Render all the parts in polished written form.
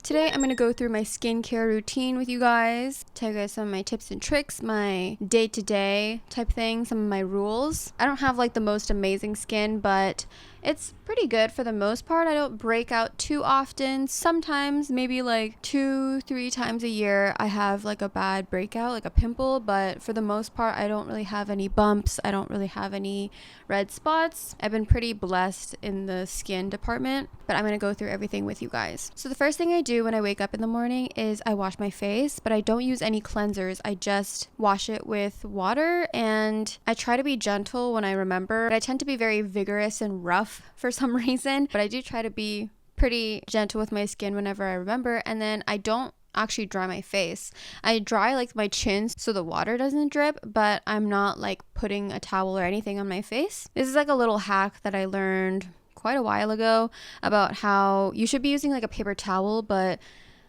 Today, I'm going to go through my skincare routine with you guys, tell you guys some of my tips and tricks, my day-to-day type thing, some of my rules. I don't have like the most amazing skin, but it's pretty good for the most part. I don't break out too often. Sometimes, maybe like 2-3 times a year, I have like a bad breakout, like a pimple, but for the most part, I don't really have any bumps. I don't really have any red spots. I've been pretty blessed in the skin department, but I'm going to go through everything with you guys. So the first thing I do when I wake up in the morning is I wash my face, but I don't use any cleansers. I just wash it with water, and I try to be gentle when I remember. I tend to be very vigorous and rough for some reason, but I do try to be pretty gentle with my skin whenever I remember. And then I don't actually dry my face. I dry like my chin so the water doesn't drip, but I'm not like putting a towel or anything on my face. This is like a little hack that I learned quite a while ago about how you should be using like a paper towel, but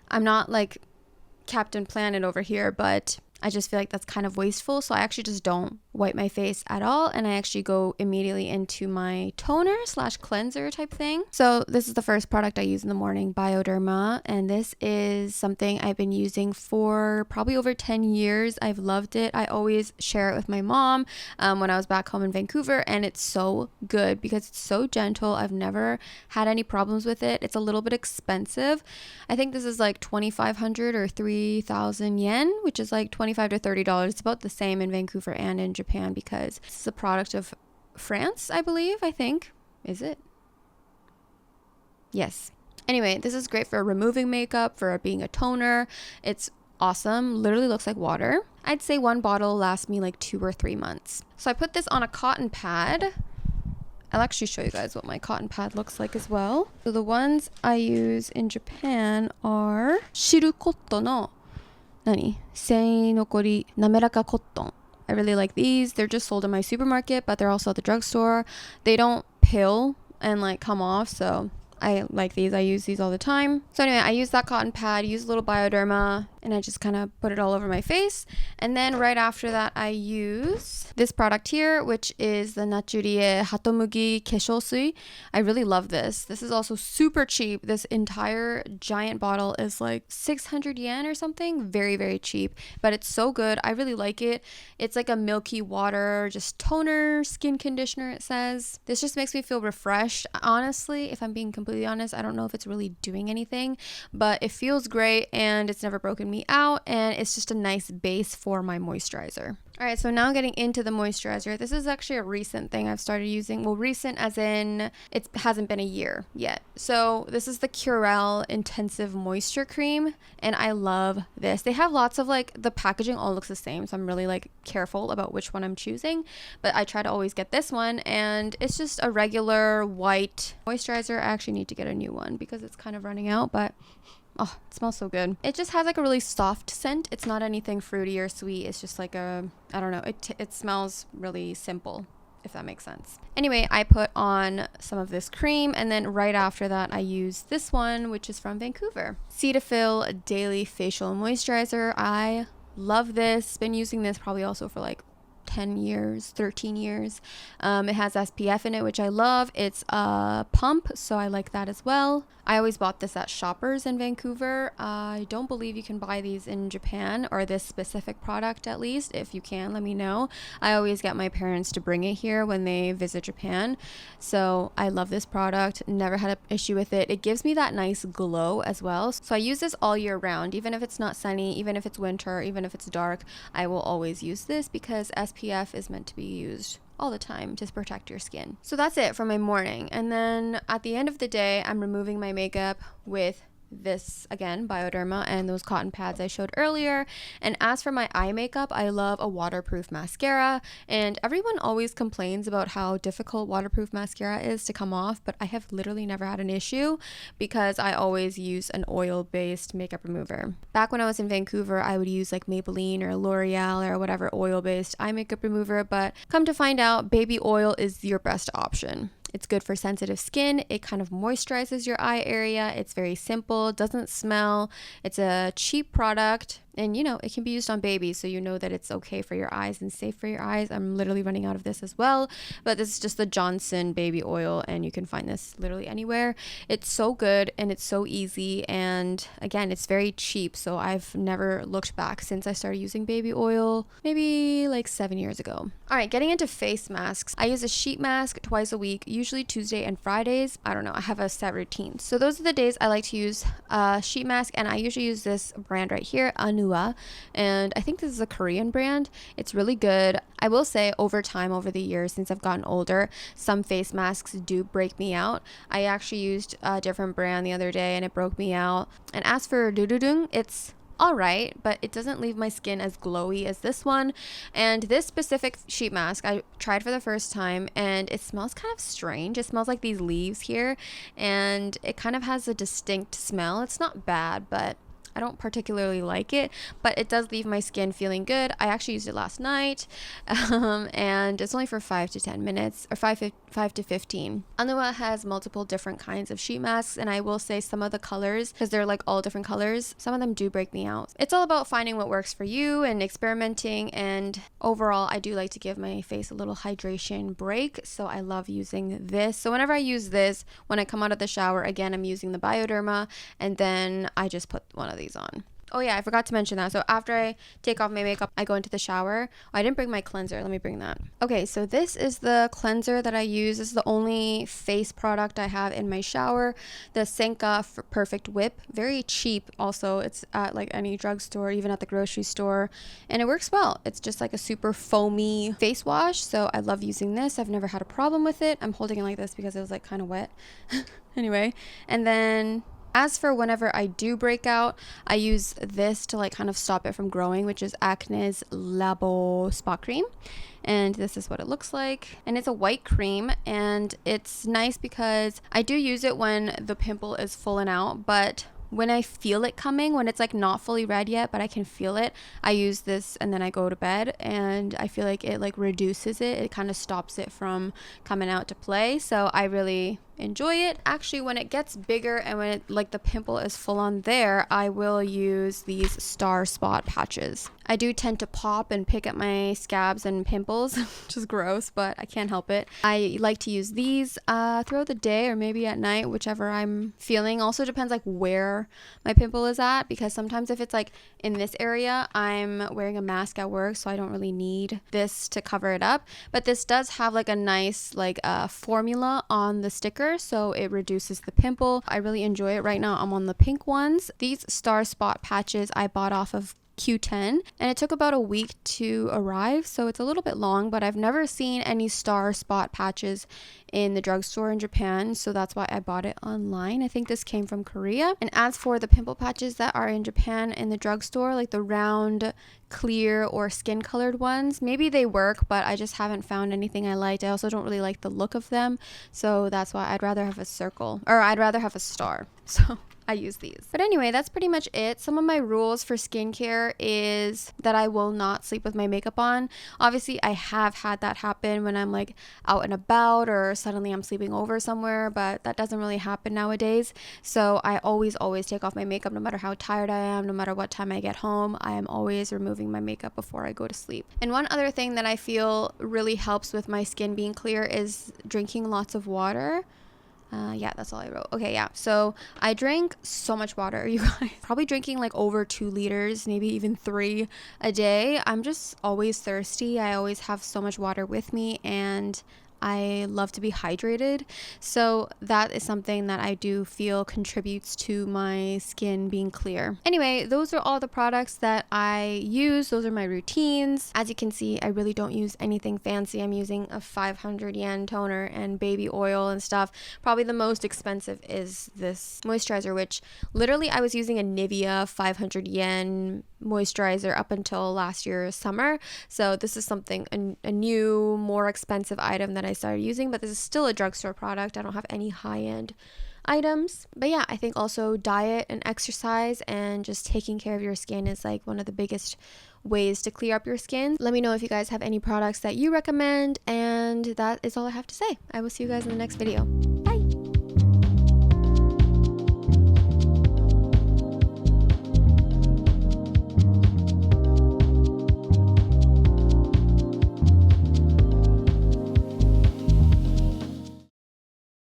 I'm not like Captain Planet over here, but I just feel like that's kind of wasteful. So I actually just don't wipe my face at all, and I actually go immediately into my toner / cleanser type thing. So this is the first product I use in the morning, Bioderma, and this is something I've been using for probably over 10 years. I've loved it. I always share it with my mom when I was back home in Vancouver, and it's so good because it's so gentle. I've never had any problems with it. It's a little bit expensive. I think this is like 2,500 or 3,000 yen, which is like $25 to $30. It's about the same in Vancouver and in Japan because this is a product of France, I believe. I think. Is it? Yes. Anyway, this is great for removing makeup, for being a toner. It's awesome. Literally looks like water. I'd say one bottle lasts me like 2 or 3 months. So I put this on a cotton pad. I'll actually show you guys what my cotton pad looks like as well. So the ones I use in Japan are Shiru Kotto no Sei nokori nameraka cotton. I really like these. They're just sold in my supermarket, but they're also at the drugstore. They don't pill and like come off, so I like these. I use these all the time. So anyway, I use that cotton pad, use a little Bioderma, and I just kind of put it all over my face. And then right after that, I use this product here, which is the Naturie Hatomugi Keshosui. I really love this. This is also super cheap. This entire giant bottle is like 600 yen or something. Very, very cheap, but it's so good. I really like it. It's like a milky water, just toner, skin conditioner, it says. This just makes me feel refreshed. Honestly, if I'm being completely honest, I don't know if it's really doing anything, but it feels great and it's never broken me out, and it's just a nice base for my moisturizer. All right, so now getting into the moisturizer. This is actually a recent thing I've started using. Well, recent as in it hasn't been a year yet. So this is the Curel Intensive Moisture Cream, and I love this. They have lots of like, the packaging all looks the same, so I'm really like careful about which one I'm choosing, but I try to always get this one, and it's just a regular white moisturizer. I actually need to get a new one because it's kind of running out, but oh, it smells so good. It just has like a really soft scent. It's not anything fruity or sweet. It's just like a, I don't know. It smells really simple, if that makes sense. Anyway, I put on some of this cream, and then right after that, I use this one, which is from Vancouver. Cetaphil Daily Facial Moisturizer. I love this. Been using this probably also for like 10 years, 13 years. It has SPF in it, which I love. It's a pump, so I like that as well. I always bought this at Shoppers in Vancouver. I don't believe you can buy these in Japan, or this specific product at least. If you can, let me know. I always get my parents to bring it here when they visit Japan. So I love this product. Never had an issue with it. It gives me that nice glow as well. So I use this all year round. Even if it's not sunny, even if it's winter, even if it's dark, I will always use this because SPF is meant to be used all the time to protect your skin. So that's it for my morning. And then at the end of the day, I'm removing my makeup with this, again, Bioderma and those cotton pads I showed earlier. And as for my eye makeup, I love a waterproof mascara, and everyone always complains about how difficult waterproof mascara is to come off, but I have literally never had an issue because I always use an oil-based makeup remover. Back when I was in Vancouver, I would use like Maybelline or L'Oreal or whatever oil-based eye makeup remover, but come to find out, baby oil is your best option. It's good for sensitive skin. It kind of moisturizes your eye area. It's very simple, doesn't smell. It's a cheap product. And you know, it can be used on babies, so you know that it's okay for your eyes and safe for your eyes. I'm literally running out of this as well, but this is just the Johnson baby oil, and you can find this literally anywhere. It's so good and it's so easy, and again, it's very cheap, so I've never looked back since I started using baby oil, maybe like 7 years ago. All right, getting into face masks. I use a sheet mask twice a week, usually Tuesday and Fridays. I don't know, I have a set routine. So those are the days I like to use a sheet mask, and I usually use this brand right here, Anua, and I think this is a Korean brand. It's really good. I will say over time, over the years, since I've gotten older, some face masks do break me out. I actually used a different brand the other day and it broke me out. And as for Dududung, it's all right, but it doesn't leave my skin as glowy as this one. And this specific sheet mask I tried for the first time, and it smells kind of strange. It smells like these leaves here, and it kind of has a distinct smell. It's not bad, but I don't particularly like it, but it does leave my skin feeling good. I actually used it last night, and it's only for 5 to 10 minutes, or 5 to 15. Anua has multiple different kinds of sheet masks, and I will say some of the colors, because they're like all different colors, some of them do break me out. It's all about finding what works for you and experimenting, and overall, I do like to give my face a little hydration break, so I love using this. So whenever I use this, when I come out of the shower, again, I'm using the Bioderma, and then I just put one of these on. Oh yeah, I forgot to mention that. So after I take off my makeup, I go into the shower. Oh, I didn't bring my cleanser. Let me bring that. Okay, so this is the cleanser that I use. This is the only face product I have in my shower. The Senka Perfect Whip. Very cheap also. It's at like any drugstore, even at the grocery store. And it works well. It's just like a super foamy face wash. So I love using this. I've never had a problem with it. I'm holding it like this because it was like kind of wet. Anyway, and then as for whenever I do break out, I use this to like kind of stop it from growing, which is Acne's Labo Spot Cream. And this is what it looks like. And it's a white cream, and it's nice because I do use it when the pimple is full and out, but when I feel it coming, when it's like not fully red yet, but I can feel it, I use this and then I go to bed, and I feel like it like reduces it. It kind of stops it from coming out to play. So I really enjoy it. Actually, when it gets bigger and when it like the pimple is full on there, I will use these star spot patches. I do tend to pop and pick at my scabs and pimples, which is gross, but I can't help it. I like to use these throughout the day or maybe at night, whichever I'm feeling. Also depends like where my pimple is at, because sometimes if it's like in this area, I'm wearing a mask at work, so I don't really need this to cover it up. But this does have like a nice like formula on the sticker, so it reduces the pimple. I really enjoy it. Right now I'm on the pink ones. These star spot patches I bought off of Q10, and it took about a week to arrive, so it's a little bit long, but I've never seen any star spot patches in the drugstore in Japan, so that's why I bought it online. I think this came from Korea. And as for the pimple patches that are in Japan in the drugstore, like the round, clear, or skin colored ones, maybe they work, but I just haven't found anything I liked. I also don't really like the look of them, so that's why I'd rather have a circle, or I'd rather have a star. So I use these. But anyway, that's pretty much it. Some of my rules for skincare is that I will not sleep with my makeup on. Obviously, I have had that happen when I'm like out and about, or suddenly I'm sleeping over somewhere, but that doesn't really happen nowadays. So I always take off my makeup no matter how tired I am, no matter what time I get home. I am always removing my makeup before I go to sleep. And one other thing that I feel really helps with my skin being clear is drinking lots of water. Yeah, that's all I wrote. Okay, yeah. So I drink so much water, you guys. Probably drinking like over 2 liters, maybe even 3 a day. I'm just always thirsty. I always have so much water with me, and I love to be hydrated. So that is something that I do feel contributes to my skin being clear. Anyway, those are all the products that I use. Those are my routines. As you can see, I really don't use anything fancy. I'm using a 500 yen toner and baby oil and stuff. Probably the most expensive is this moisturizer, which literally I was using a Nivea 500 yen moisturizer up until last year's summer. So this is something, a new, more expensive item that I started using, but this is still a drugstore product. I don't have any high-end items. But yeah, I think also diet and exercise and just taking care of your skin is like one of the biggest ways to clear up your skin. Let me know if you guys have any products that you recommend, and that is all I have to say. I will see you guys in the next video.